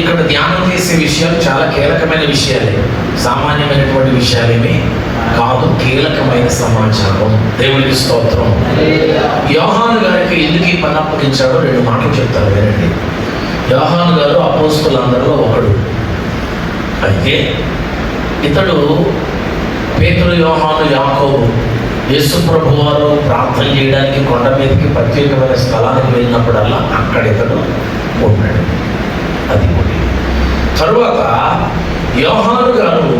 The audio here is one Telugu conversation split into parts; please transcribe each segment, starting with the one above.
ఇక్కడ ధ్యానం చేసే విషయాలు చాలా కీలకమైన విషయాలే, సామాన్యమైనటువంటి విషయాలేమి కాదు, కీలకమైన సమాచారం. దేవునికి స్తోత్రం. యోహాను గారికి ఎందుకు ఈ పని అప్పగించాడో 2 మాటలు చెప్తారు వినండి. యోహాను గారు అపోస్తలులందరిలో ఒకడు. అయితే ఇతడు పేతురు, యోహాను, యాకోబు యేసు ప్రభు వారు ప్రార్థన చేయడానికి కొండ మీదకి ప్రత్యేకమైన స్థలానికి వెళ్ళినప్పుడల్లా అక్కడ ఇతడు ఉన్నాడు. అది తరువాత యోహాను గారు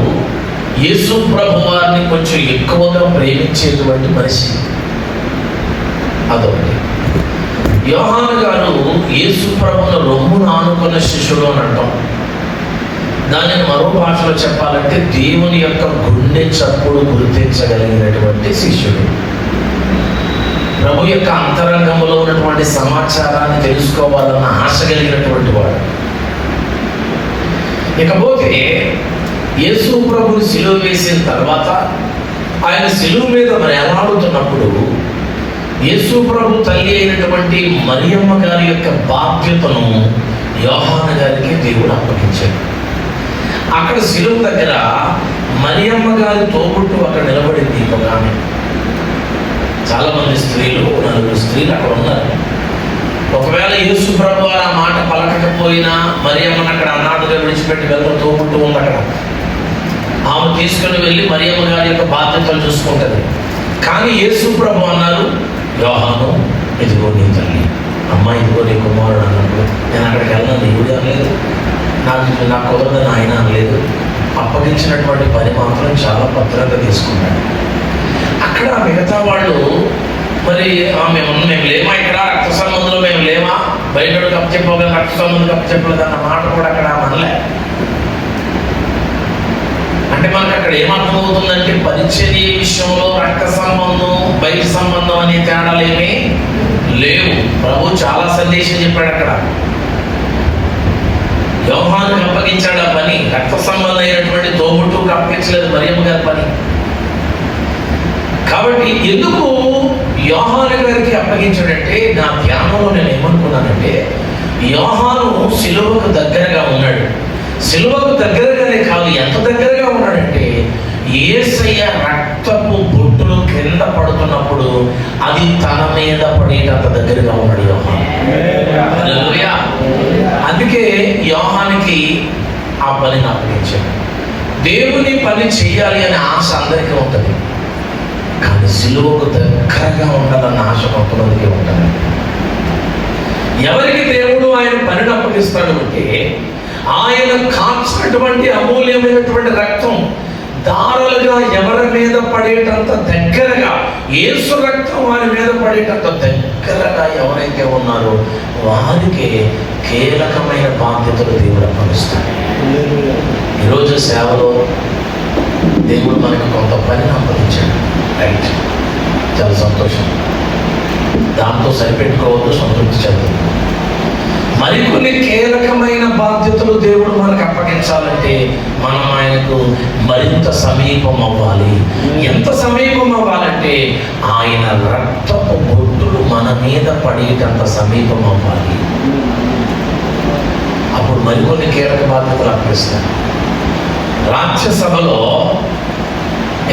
యేసు ప్రభు వారిని కొంచెం ఎక్కువగా ప్రేమించేటువంటి మనిషి. అదొకటి. యోహాను గారు యేసు ప్రభువును రొమ్మును ఆనుకున్న శిష్యుడు అని అంటాం. దానిని మరో భాషలో చెప్పాలంటే దేవుని యొక్క గుండె చప్పుడు గుర్తించగలిగినటువంటి శిష్యుడు. ప్రభు యొక్క అంతరంగంలో ఉన్నటువంటి సమాచారాన్ని తెలుసుకోవాలన్న ఆశ కలిగినటువంటి వాడు. ఇకపోతే యేసు ప్రభుని సిలువ వేసిన తర్వాత ఆయన సిలువ మీద మరి ఎలాడుతున్నప్పుడు యేసు ప్రభు తల్లి అయినటువంటి మరియమ్మ గారి యొక్క బాధ్యతను యోహాను గారికి దేవుడు అప్పగించాడు. అక్కడ సిలువ దగ్గర మరియమ్మ గారి తోబుట్టు అక్కడ నిలబడింది ఒక ఆమె. చాలా మంది స్త్రీలు, 4 స్త్రీలు అక్కడ ఉన్నారు. ఒకవేళ యేసు ప్రభు ఆ మాట పలకకపోయినా మరియమ్మను అక్కడ అనాథగా విడిచిపెట్టి వెళ్ళిన తోబుట్టు ఉంది అక్కడ. ఆమె తీసుకుని వెళ్ళి మరియమ్మ గారి యొక్క బాధ్యతలు చూసుకుంటుంది. కానీ యేసు ప్రభు అన్నారు, యోహాను ఇదిగో నీ తల్లి, అమ్మ ఇదిగో నీ కుమారుడు అన్నప్పుడు నేను అక్కడికి వెళ్ళిన దేవుడు అనలేదు, నాకు కుదరదని ఆయన అనలేదు. అప్పగించినటువంటి పని మాత్రం చాలా భద్రంగా తీసుకున్నాడు. అక్కడ మిగతా వాళ్ళు మరి మేము లేమా, ఇక్కడ రక్త సంబంధంలో మేము లేమా, బయట కప్పచెప్పగలం, రక్త సంబంధం కప్పచెప్పలేదు అన్న మాట కూడా అక్కడ అనలే. అంటే మనకు అక్కడ ఏమర్థమవుతుందంటే పరిచర్య విషయంలో రక్త సంబంధం బయట సంబంధం అనే తేడాలు ఏమీ లేవు. ప్రభు చాలా సందేశం చెప్పాడు అక్కడ. యోహానుకి అప్పగించాడు ఆ పని, రక్త సంబంధం అయినటువంటి తోబుట్టుకు అప్పగించలేదు మరియమ్మ గారి పని. కాబట్టి ఎందుకు యోహాను గారికి అప్పగించాడంటే, నా ధ్యానంలో నేను ఏమనుకున్నానంటే, యోహాను సిలువకు దగ్గరగా ఉన్నాడు. సిలువకు దగ్గరగానే కాదు, ఎంత దగ్గరగా ఉన్నాడంటే యేసయ్య రక్తపు బొట్టులు కింద పడుతున్నప్పుడు అది తన మీద పడేటంత దగ్గరగా ఉన్నాడు యోహాను. హల్లెలూయా. అందుకే యోహానికి ఆ పనిని అప్పగించాడు. దేవుని పని చేయాలి అనే ఆశ అందరికీ ఉంటుంది, కానీ సిలువకు దగ్గరగా ఉండాలన్న ఆశ కొంతమందికి ఉంటుంది. ఎవరికి దేవుడు ఆయన పనిని అప్పగిస్తాడు అంటే, ఆయన కాచినటువంటి అమూల్యమైనటువంటి రక్తం దారులుగా ఎవరి మీద పడేటంత దగ్గరగా, యేసు రక్తం వారి మీద పడేటంత దగ్గరగా ఎవరైతే ఉన్నారో వారికి కీలకమైన బాధ్యతలు దేవుడు అప్పగిస్తాడు. ఈరోజు సేవలో దేవుడు మనకు కొంత పనిని అప్పగించాడు. రైట్, చాలా సంతోషం. దాంతో సరిపెట్టుకోవద్దు, సంతృప్తి చెందదు. మరికొన్ని కీలకమైన బాధ్యతలు దేవుడు మనకు అప్పగించాలంటే మనం ఆయనకు మరింత సమీపం అవ్వాలి. ఎంత సమీపం అవ్వాలంటే ఆయన రక్తపు బొట్టులు మన మీద పడేటంత సమీపం అవ్వాలి. అప్పుడు మరికొన్ని కీలక బాధ్యతలు అప్పగిస్తారు. రాజ్యసభలో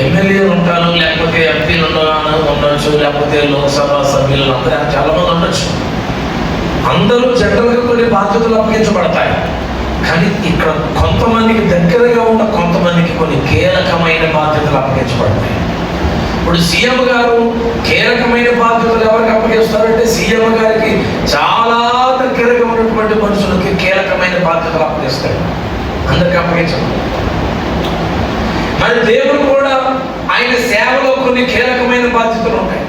ఎమ్మెల్యేలు ఉంటారు, లేకపోతే ఎంపీలు ఉండొచ్చు, లేకపోతే లోక్సభ సభ్యులు అందరూ చాలా మంది ఉండొచ్చు. అందరూ జనరల్గా కొన్ని బాధ్యతలు అప్పగించబడతాయి. కానీ ఇక్కడ కొంతమందికి దగ్గరగా ఉన్న కొంతమందికి కొన్ని కీలకమైన బాధ్యతలు అప్పగించబడతాయి. ఇప్పుడు సీఎం గారు కీలకమైన బాధ్యతలు ఎవరికి అప్పగిస్తారంటే, సీఎం గారికి చాలా దగ్గరగా ఉన్నటువంటి మనుషులకి కీలకమైన బాధ్యతలు అప్పగిస్తాడు. అందరికి అప్పగించడం. మరి దేవుడు కూడా ఆయన సేవలో కొన్ని కీలకమైన బాధ్యతలు ఉంటాయి,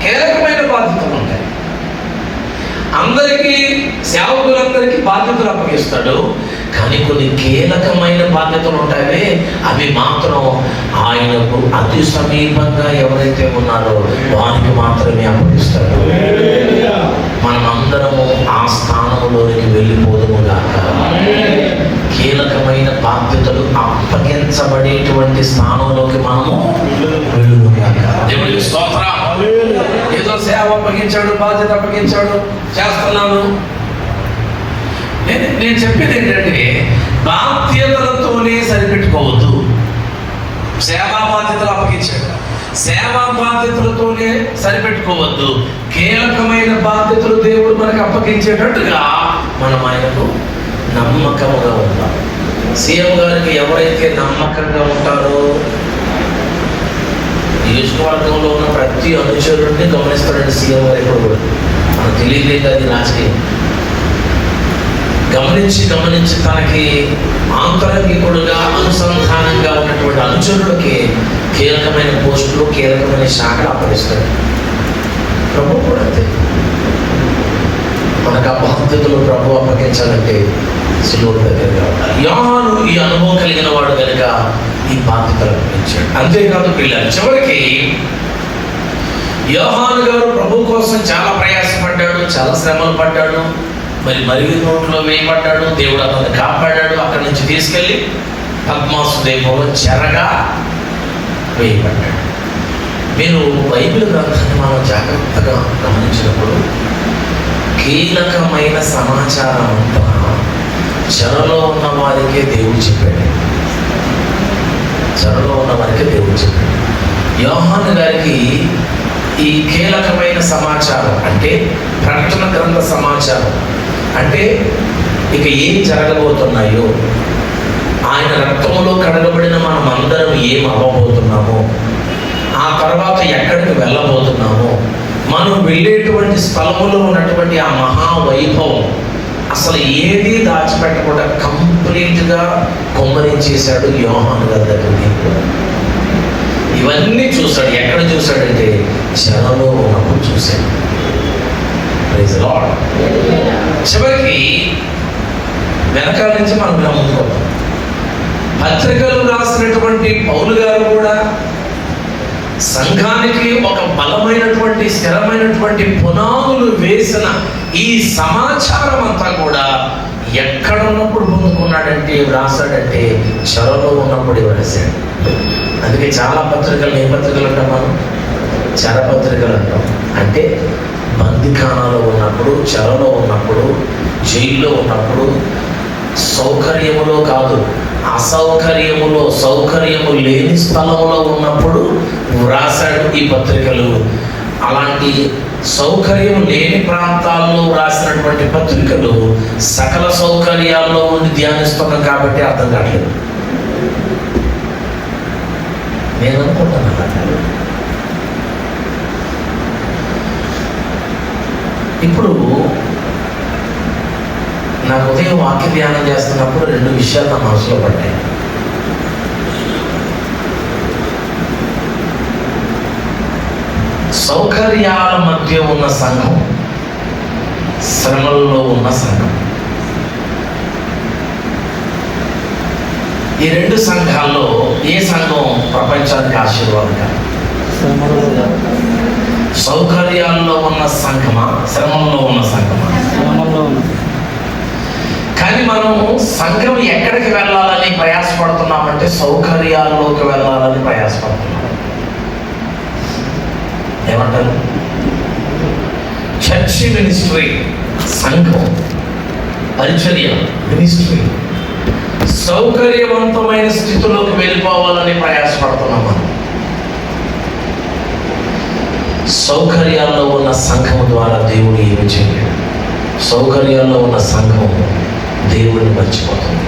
కీలకమైన బాధ్యతలు ఉంటాయి. అందరికీ, సేవకులందరికీ బాధ్యతలు అప్పగిస్తాడు. కానీ కొన్ని కీలకమైన బాధ్యతలు ఉంటాయి, అవి మాత్రం ఆయనకు అతి సమీపంగా ఎవరైతే ఉన్నారో వారికి మాత్రమే అప్పగిస్తాడు. మనమందరము ఆ స్థానంలోనికి వెళ్ళిపోదుముగాక. కీలకమైన బాధ్యతలు అప్పగించబడేటువంటి స్థానంలోకి మనము వెళ్ళుగాక. దేవునికి స్తోత్రం. ఏదో సేవ అప్పగించాడు, బాధ్యత అప్పగించాడు, చేస్తున్నాను. నేను చెప్పేది ఏంటంటే బాధ్యతలతోనే సరిపెట్టుకోవద్దు. సేవా బాధ్యతలు అప్పగించాడు, సేవా బాధ్యతలతోనే సరిపెట్టుకోవద్దు. కీలకమైన బాధ్యతలు దేవుడు మనకు అప్పగించేటట్టుగా మనం ఆయనకు నమ్మకంగా ఉంటాం. సీఎం గారికి ఎవరైతే నమ్మకంగా ఉంటారో నియోజకవర్గంలో ఉన్న ప్రతి అనుచరుడిని గమనిస్తాడండి సీఎం గారు. ఎప్పుడు కూడా మనకు తెలియలేదు అది రాజకీయం. గమనించి తనకి ఆంతరంగికుడుగా అనుసంధానంగా ఉన్నటువంటి అనుచరులకి కీలకమైన పోస్టులు, కీలకమైన శాఖలు అప్పగిస్తాడు. ప్రభు కూడా అంతే. మనకు ఆ బాధ్యతలు ప్రభు అప్పగించాలంటే సిలువ దగ్గరగా ఉండాలి. యోహాను ఈ అనుభవం కలిగిన వాడు కనుక ఈ బాధ్యతలు అప్పగించాడు. అంతేకాదు పిల్లలు, చివరికి యోహాను గారు ప్రభు కోసం చాలా ప్రయాసపడ్డాడు, చాలా శ్రమలు పడ్డాడు. మరి నోట్లో వేయబడ్డాడు. దేవుడు అతన్ని కాపాడాడు. అక్కడి నుంచి తీసుకెళ్ళి పద్మాసు దేవంలో చెరగా వేయబడ్డాడు. మీరు బైబిల్ గ్రంథాన్ని మనం జాగ్రత్తగా గమనించినప్పుడు కీలకమైన సమాచారం అంతా చెరలో ఉన్న వారికే దేవుడు చెప్పాడు. చెరలో ఉన్న వారికే దేవుడు చెప్పాడు. యోహాను గారికి ఈ కీలకమైన సమాచారం అంటే ప్రకటన గ్రంథ సమాచారం అంటే ఇక ఏం జరగబోతున్నాయో, ఆయన రక్తములో కడగబడిన మనం అందరం ఏం అవ్వబోతున్నామో, ఆ తర్వాత ఎక్కడికి వెళ్ళబోతున్నామో, మనం వెళ్ళేటువంటి స్థలములో ఉన్నటువంటి ఆ మహావైభవం అసలు ఏది దాచిపెట్టకుండా కంప్లీట్గా కొమ్మరించేశాడు యోహాను గారి దగ్గరికి. ఇవన్నీ చూశాడు. ఎక్కడ చూశాడంటే చెరలో ఉన్నప్పుడు చూశాడు. Praise Lord. చివరికి వెనకాల నుంచి మనం గమనించుకోవాలి. పత్రికలు రాసినటువంటి పౌలు గారు కూడా సంఘానికి ఒక బలమైనటువంటి స్థిరమైనటువంటి పునాదులు వేసిన ఈ సమాచారం అంతా కూడా ఎక్కడ ఉన్నప్పుడు పొందుకున్నాడంటే, రాశాడంటే చెరలో ఉన్నప్పుడు రాశాడు. అందుకే చాలా పత్రికలు ఏ పత్రికలు అంటాం మనం? చెరపత్రికలు అంటాం. అంటే బందిఖానాలో ఉన్నప్పుడు, చెరలో ఉన్నప్పుడు, జైల్లో ఉన్నప్పుడు, సౌకర్యములో కాదు అసౌకర్యములో, సౌకర్యము లేని స్థలంలో ఉన్నప్పుడు వ్రాసాడు ఈ పత్రికలు. అలాంటి సౌకర్యం లేని ప్రాంతాల్లో రాసినటువంటి పత్రికలు సకల సౌకర్యాల్లో ఉండి ధ్యానిస్తున్నాం కాబట్టి అర్థం కావట్లేదు. నేను అనుకుంటున్నాను. ఇప్పుడు నాకు ఉదయం వాక్య ధ్యానం చేస్తున్నప్పుడు రెండు విషయాలు నా మనసులో పడ్డాయి. సౌకర్యాల మధ్య ఉన్న సంఘం, శ్రమల్లో ఉన్న సంఘం. ఈ రెండు సంఘాల్లో ఏ సంఘం ప్రపంచానికి ఆశీర్వాదం? సౌకర్యాల్లో ఉన్న సంఘమా, శ్రమంలో ఉన్న సంఘమా? కానీ మనము సంఘం ఎక్కడికి వెళ్ళాలని ప్రయాసపడుతున్నామంటే సౌకర్యాల్లోకి వెళ్ళాలని ప్రయాసపడుతున్నాం. ఏమంటారు? చర్చి మినిస్ట్రీ, సంఘం పరిచర్య మినిస్ట్రీ సౌకర్యవంతమైన స్థితిలోకి వెళ్ళిపోవాలని ప్రయాసపడుతున్నాం మనం. సౌకర్యాల్లో ఉన్న సంఘం ద్వారా దేవుడు ఏమి చేయలేడు. సౌకర్యాల్లో ఉన్న సంఘం దేవుడిని మర్చిపోతుంది.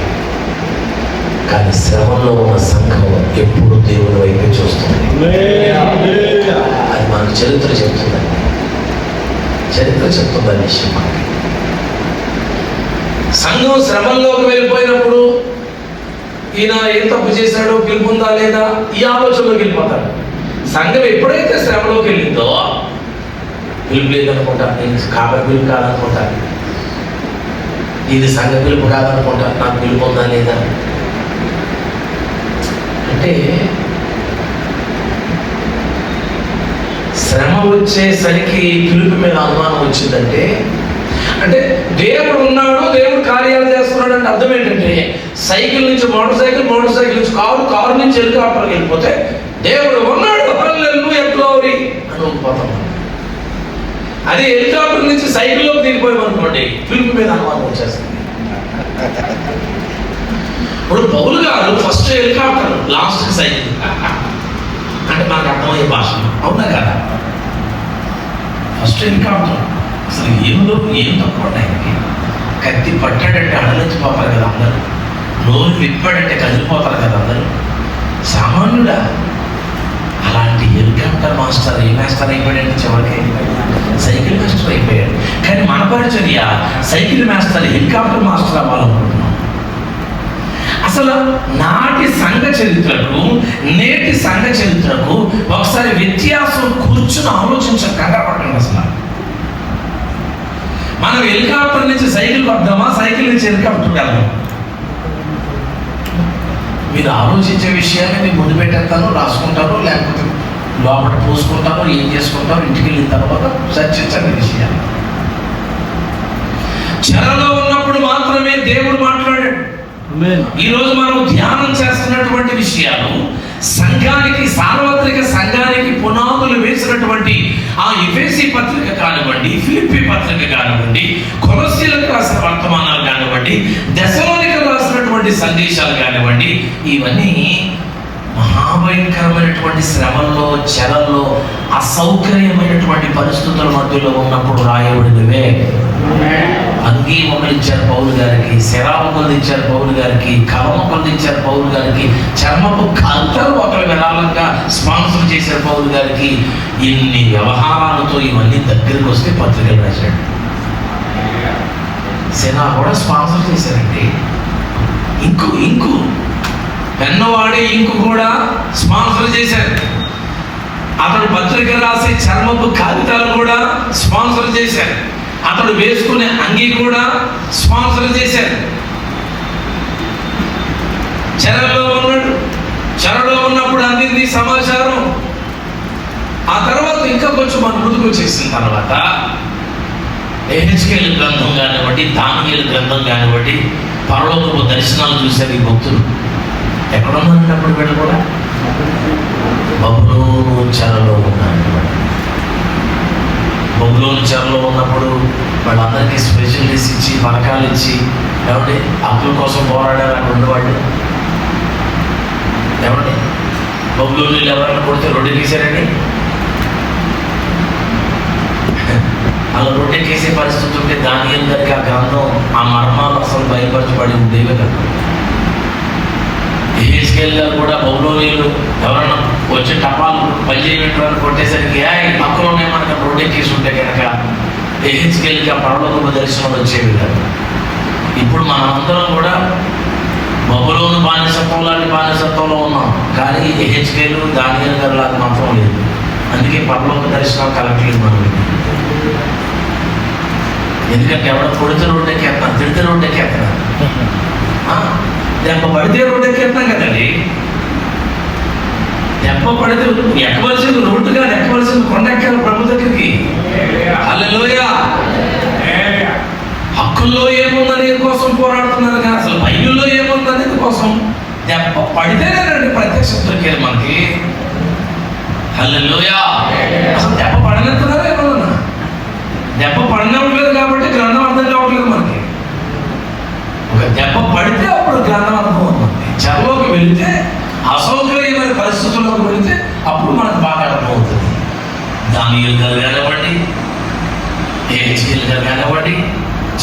కానీ శ్రమంలో ఉన్న సంఘం ఎప్పుడు దేవుని వైపు చూస్తుంది. అది మనకు చరిత్ర చెప్తుందండి. చరిత్ర చెప్తుంది విషయం మనకి. సంఘం శ్రమంలోకి వెళ్ళిపోయినప్పుడు ఈయన ఏం తప్పు చేశాడో, పిలుపుందా లేదా, ఈ ఆలోచనలోకి వెళ్ళిపోతాడు. సంఘం ఎప్పుడైతే శ్రమలోకి వెళ్ళిందో, పిలుపు లేదనుకుంటా, నేను కాబట్టి పిలుపు కాదనుకుంటా, ఇది సంఘ పిలుపు కాదనుకుంటా, నాకు పిలుపు ఉందా లేదా అంటే, శ్రమ వచ్చేసరికి పిలుపు మీద అనుమానం వచ్చిందంటే, అంటే దేవుడు ఉన్నాడు, దేవుడు కార్యాలు చేస్తున్నాడు అంటే అర్థం ఏంటంటే, సైకిల్ నుంచి మోటార్ సైకిల్, మోటార్ సైకిల్ నుంచి కారు, కారు నుంచి హెలికాప్టర్కి వెళ్ళిపోతే దేవుడు ఉన్నాడు అని ఊపిపోతాం. అదే హెలికాప్టర్ నుంచి సైకిల్లోకి దిగిపోయామనుకోండి, పిలుపు మీద అనుమానం వచ్చేస్తుంది. ఇప్పుడు పౌలు గారు ఫస్ట్ హెలికాప్టర్, లాస్ట్ సైకిల్ అంటే మనకు అర్థమయ్యే భాష, అవునా కదా? First helicopter. అసలు ఏం తక్కువ ఆయనకి. కత్తి పట్టాడంటే అడలించిపోతారు కదా అందరూ, నోరు విప్పాడంటే కదిలిపోతారు కదా అందరూ. సామాన్యుడా? అలాంటి హెలికాప్టర్ మాస్టర్ ఏ మాస్టర్ అయిపోయాడంటే చివరికి సైకిల్ మాస్టర్ అయిపోయాడు. కానీ మన పరిచర్య సైకిల్ మాస్టర్ హెలికాప్టర్ మాస్టర్ అవ్వాలనుకుంటున్నాం. అసలు నాటి సంఘ చరిత్రకు నేటి సంఘ చరిత్రకు ఒకసారి వ్యత్యాసం కూర్చుని ఆలోచించక కంగారపడకండి. అసలు మనం హెలికాప్టర్ నుంచి సైకిల్ వద్దామా, సైకిల్ నుంచి హెలికాప్టర్ వెళ్దాం? మీరు ఆలోచించే విషయాన్ని మీరు ముందు పెట్టేస్తాను, రాసుకుంటారు, లేకపోతే లోపల పోసుకుంటారు, ఏం చేసుకుంటారు, ఇంటికి వెళ్ళిన తర్వాత చర్చించండి విషయాలు. చెరలో ఉన్నప్పుడు మాత్రమే దేవుడు మాట్లాడాడు. ఈరోజు మనం ధ్యానం చేస్తున్నటువంటి విషయాలు సంఘానికి, సార్వత్రిక సంఘానికి పునాదులు వేసినటువంటి ఆ ఎఫెసీ పత్రిక కానివ్వండి, ఫిలిప్పీ పత్రిక కానివ్వండి, కొలస్సీలకు రాసిన వర్తమానాలు కానివ్వండి, దెసలోనికకు రాసినటువంటి సందేశాలు కానివ్వండి, ఇవన్నీ మహాభయంకరమైనటువంటి శ్రమల్లో, చెరల్లో, అసౌకర్యమైనటువంటి పరిస్థితుల మధ్యలో ఉన్నప్పుడు రాయబడినవే. అంగీ మొక్కలు ఇచ్చారు పౌలు గారికి, శరా మొక్కలు ఇచ్చారు పౌలు గారికి, కవ మొక్కలు ఇచ్చారు పౌలు గారికి, చర్మపు కంతలు ఒకరు విరాళంగా స్పాన్సర్ చేశారు పౌలు గారికి. ఇన్ని వ్యవహారాలతో ఇవన్నీ దగ్గరికి వస్తే పత్రికలు రాశాడు. శరా కూడా స్పాన్సర్ చేశారండి. ఇంకు పెన్నవాడి ఇంకు కూడా స్పాన్సర్ చేశారు. అతడు పత్రిక రాసే చర్మపు కాగితాలు కూడా స్పాన్సర్ చేశారు. అతడు వేసుకునే అంగీ కూడా స్పాన్సర్ చేశారు. చెరలో ఉన్నప్పుడు అందింది సమాచారం. ఆ తర్వాత ఇంకా కొంచెం మన ముందుకు వచ్చేసిన తర్వాత ఎహెచ్కేల్ గ్రంథం కానివ్వండి, దానియేలు గ్రంథం కానివ్వండి, పరలోకపు దర్శనాలు చూశారు ఈ భక్తులు. ఎక్కడున్నప్పుడు వీళ్ళు కూడా బబులోను చెరలో ఉన్నారు. బబులోను చెరలో ఉన్నప్పుడు వాళ్ళందరికీ స్పెషల్ డేస్ ఇచ్చి, పథకాలు ఇచ్చి, ఎవరి హక్కుల కోసం పోరాడారు అక్కడ ఉండేవాళ్ళు. ఎవరి బబులోను ఎవరైనా కొడితే రొట్టె తీశారండి. అలా రొట్టె చేసే పరిస్థితి ఉంటే దానియేలు గారికి ఆ గ్రంథం, ఆ మర్మాలు అసలు బయలుపరచబడి ఉండేవే కదా. ఎహెచ్కేల్ గారు కూడా బబులోనీయులు ఎవరన్నా వచ్చి టపాలు పనిచేయడానికి కొట్టేసరికి పక్కలోనే మనకు రోడ్డు కేసు ఉంటే కనుక ఎహెచ్కేల్కి ఆ పరలోకపు దర్శనం వచ్చేవి కదా. ఇప్పుడు మనమందరం కూడా బబులోను బానిసత్వం లాంటి బానిసత్వంలో ఉన్నాం, కానీ ఎహెచ్కేల్ దానియేలు గారు లాగా మాత్రం లేదు. అందుకే పరలోక దర్శనం కలగట్లేదు మనం. ఎందుకంటే ఎవడో కొడితే రోడ్డు ఎక్కేస్తున్నాం, తిడితే రోడ్డు ఎక్కేస్తున్నాం, దెబ్బ పడితే రోడ్డు ఎక్కేస్తున్నాం కదండి. దెబ్బ పడితే ఎక్కవలసింది రోడ్డు కాదు, ఎక్కవలసింది కొండ ఎక్కాలి ప్రభు దగ్గరికి. హల్లెలూయా. హక్కుల్లో ఏముందనేది కోసం పోరాడుతున్నారు, కానీ అసలు బైబిల్లో ఏముందనేది కోసం దెబ్బ పడితేనేనండి ప్రత్యక్షం దొరికేది మనకి. హల్లెలూయా. అసలు దెబ్బ పడనెత్తున్నారా ఏమన్నా? దెబ్బ పడనివ్వట్లేదు కాబట్టి గ్రంథం అర్థం కావట్లేదు మనకి. ఒక దెబ్బ పడితే అప్పుడు గ్రంథం అర్థం అవుతుంది. చెరలోకి వెళితే, అసౌకర్యమైన పరిస్థితుల్లోకి వెళితే అప్పుడు మనకు బాగా అర్థమవుతుంది. దానియేలు గారు కానివ్వండి, ఎహెచ్కేల్ గారు కానివ్వండి,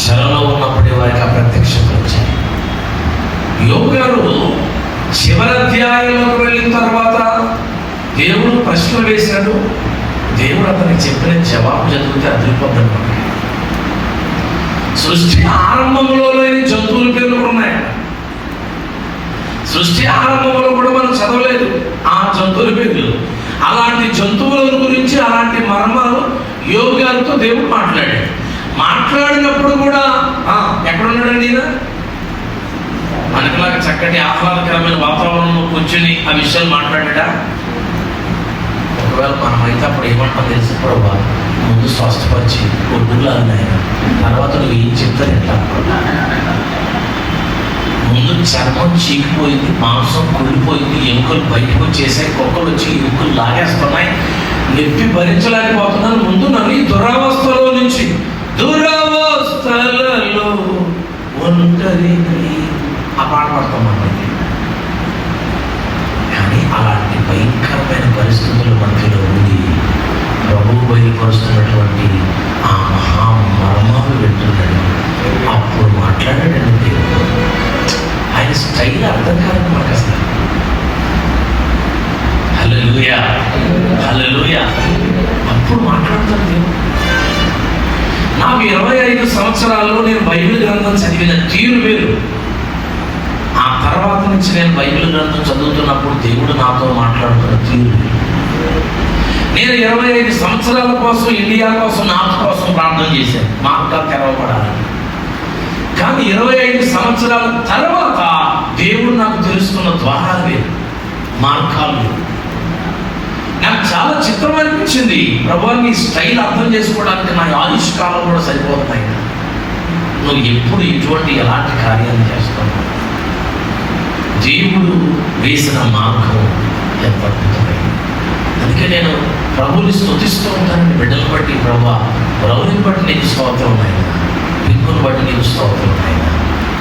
చెరలో ఉన్నప్పుడే వారికి ఆ ప్రత్యక్షత వచ్చాయి. యోబు గారు చివరి అధ్యాయంలోకి వెళ్ళిన తర్వాత దేవుడు ప్రశ్నలు వేశాడు. దేవుడు అతనికి చెప్పిన జవాబు చదివితే అదిరిపోతాడు. సృష్టి ఆరంభంలో లేని జంతువుల పేర్లు కూడా ఉన్నాయి. సృష్టి ఆరంభంలో కూడా మనం చదవలేదు ఆ జంతువుల పేర్లు. అలాంటి జంతువుల గురించి, అలాంటి మర్మాలు యోబు గారితో దేవుడు మాట్లాడాడు. మాట్లాడినప్పుడు కూడా ఎక్కడున్నాడండి ఈయన? మనకులాగా చక్కటి ఆహ్లాదకరమైన వాతావరణంలో కూర్చొని ఆ విషయాలు మాట్లాడా? ఒకవేళ మనమైతే అప్పుడు ఏమంటాం తెలుసు, ప్రభా ముందు స్వస్థపరిచి కొట్టుకులాగా తర్వాత నువ్వు ఏం చెప్తారు ఎట్లా? ముందు చర్మం చీకిపోయింది, మాంసం కుళ్ళిపోయింది, ఎముకలు బయటకు వచ్చేసాయి, కుక్కలు వచ్చి ఎముకలు లాగేస్తున్నాయి, నొప్పి భరించలేకపోతున్నాను, ముందు నన్ను ఈ దురావస్థలో నుంచి, దురావస్థలలో ఒంటరి ఆ పాట పాడతాం మనకి. కానీ అలాంటి భయంకరమైన పరిస్థితుల మధ్యలో ఉండి ప్రభువు బయలుపరుస్తున్నటువంటి ఆ మహామర్మాలు వింటున్నాడు. అప్పుడు మాట్లాడాడండి దేవుడు. ఆయన స్టైల్ అర్థం కాదు మనకు అసలు. హల్లెలూయా, హల్లెలూయా. అప్పుడు మాట్లాడతాడు దేవుడు. నాకు 25 సంవత్సరాల్లో నేను బైబిల్ గ్రంథం చదివిన తీరు వేరు. ఆ తర్వాత నుంచి నేను బైబిల్ గ్రంథం చదువుతున్నప్పుడు దేవుడు నాతో మాట్లాడుతున్న తీరు వేరు. నేను 25 సంవత్సరాల కోసం ఇండియా కోసం నార్త్ కోసం ప్రార్థన చేశాను, మార్గాలు తెరవబడాలని. కానీ 25 సంవత్సరాల తర్వాత దేవుడు నాకు తెలుస్తున్న ద్వారాలు వేరు, మార్గాలు వేరు. నాకు చాలా చిత్రం అనిపించింది. ప్రభువా, నీ స్టైల్ అర్థం చేసుకోవడానికి నా ఆయుష్కాలం కూడా సరిపోతున్నాయి. నువ్వు ఎప్పుడు ఇటువంటి ఎలాంటి కార్యాలు చేస్తున్నావు? దేవుడు వేసిన మార్గం ఎంత అద్భుతమైంది. అందుకే నేను ప్రభువుని స్తుతిస్తూ ఉంటానని బిడ్డలను బట్టి. ప్రభువుని బట్టి నీకు స్తోత్రం ఉన్నాయినా, బిడ్డను బట్టి నీకు స్తోత్రం ఉన్నాయినా.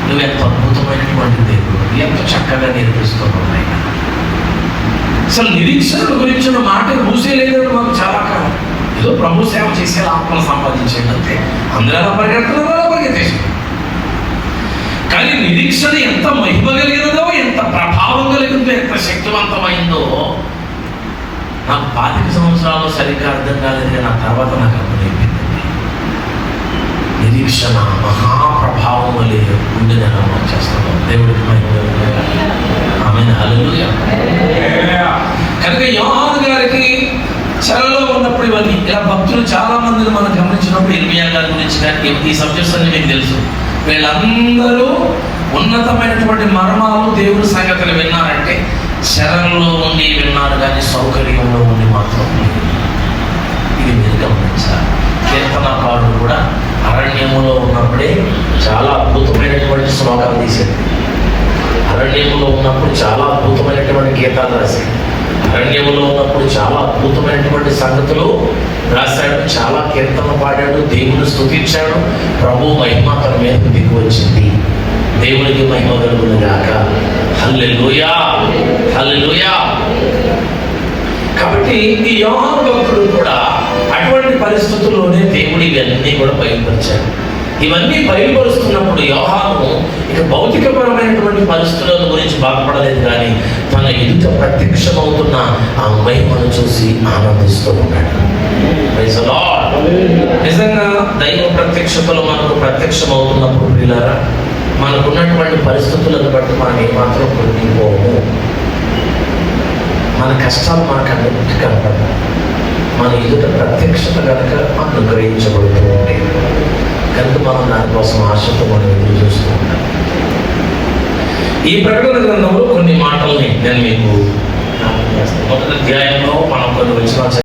నువ్వు ఎంత అద్భుతమైనటువంటి దేవుడు, ఎంత చక్కగా నేర్పిస్తున్నావు నాయనా. అసలు నిరీక్షణ గురించిన మాట మూసేయలేదని మాకు చాలా కాలం. ఏదో ప్రభు సేవ చేసే ఆత్మను సంపాదించేది అంతే. అందరూ అలా పరిగెడుతున్నారు, అలా పరిగెత్తేసారు. కానీ నిరీక్షణ ఎంత మహిమ కలిగినదో, ఎంత ప్రభావం కలిగిందో, ఎంత శక్తివంతమైందో నాకు 25 సంవత్సరాలు సరిగ్గా అర్థం కాలేదు. కానీ ఆ తర్వాత నాకు అర్థమైపోయింది. నిరీక్షణ మహాప్రభావం వలె గుండె నిర్మాణం చేస్తాను. దేవుడికి ఆమెను హల్లెలూయా. కనుక యోహాను గారికి చెరలో ఉన్నప్పుడు ఇవన్నీ ఇలా భక్తులు చాలా మందిని మనం గమనించినప్పుడు, ఇర్మియా గారి గురించి కానీ ఈ సబ్జెక్ట్స్ అన్ని మీకు తెలుసు. వీళ్ళందరూ ఉన్నతమైనటువంటి మర్మాలు దేవుడి సంగతులు విన్నారంటే శరణంలో ఉండి విన్నారు, కానీ సౌకర్యంలో ఉండి మాత్రం లేదు. ఇది మీరు గమనించాలి. కీర్తనకారుడు కూడా అరణ్యములో ఉన్నప్పుడే చాలా అద్భుతమైనటువంటి శ్లోకాలు తీశాడు. అరణ్యములో ఉన్నప్పుడు చాలా అద్భుతమైనటువంటి గీతాలు రాశాడు. అరణ్యములో ఉన్నప్పుడు చాలా అద్భుతమైనటువంటి సంగతులు రాశాడు. చాలా కీర్తనలు పాడాడు, దేవుని స్తుతించాడు. ప్రభు మహిమ తన మీదకు దిగి వచ్చింది. దేవునికి మహిమ కలుగును గాక. హల్లెలూయా, హల్లెలూయా. కాబట్టి ఈ యోహాను భక్తుడు కూడా అటువంటి పరిస్థితుల్లోనే దేవుడు ఇవన్నీ కూడా బయలుపరిచాడు. ఇవన్నీ బయలుపరుస్తున్నప్పుడు యోహాను ఇక భౌతికపరమైనటువంటి పరిస్థితుల గురించి బాధపడలేదు, కానీ తన ఎదుట ప్రత్యక్షమవుతున్న ఆ మహిమను చూసి ఆనందిస్తూ ఉన్నాడు. Praise the Lord. నిజంగా దైవ ప్రత్యక్షతలు మనకు ప్రత్యక్షమవుతున్నప్పుడు ప్రియులారా, మనకున్నటువంటి పరిస్థితులను బట్టి మనం ఏమాత్రం కృంగిపోము. మన కష్టాలు మనకు అన్నిటి కనపడ్డాయి. మన ఎదుట ప్రత్యక్షత కనుక అనుగ్రహించబడుతూ ఉంటాయి. కనుక మనం దానికోసం ఆశతో మనం ఎదురు చూస్తూ ఉంటాం. ఈ ప్రకటన గ్రంథంలో కొన్ని మాటల్ని నేను మీకు మొదటి అధ్యాయంలో మనం కొన్ని వచ్చిన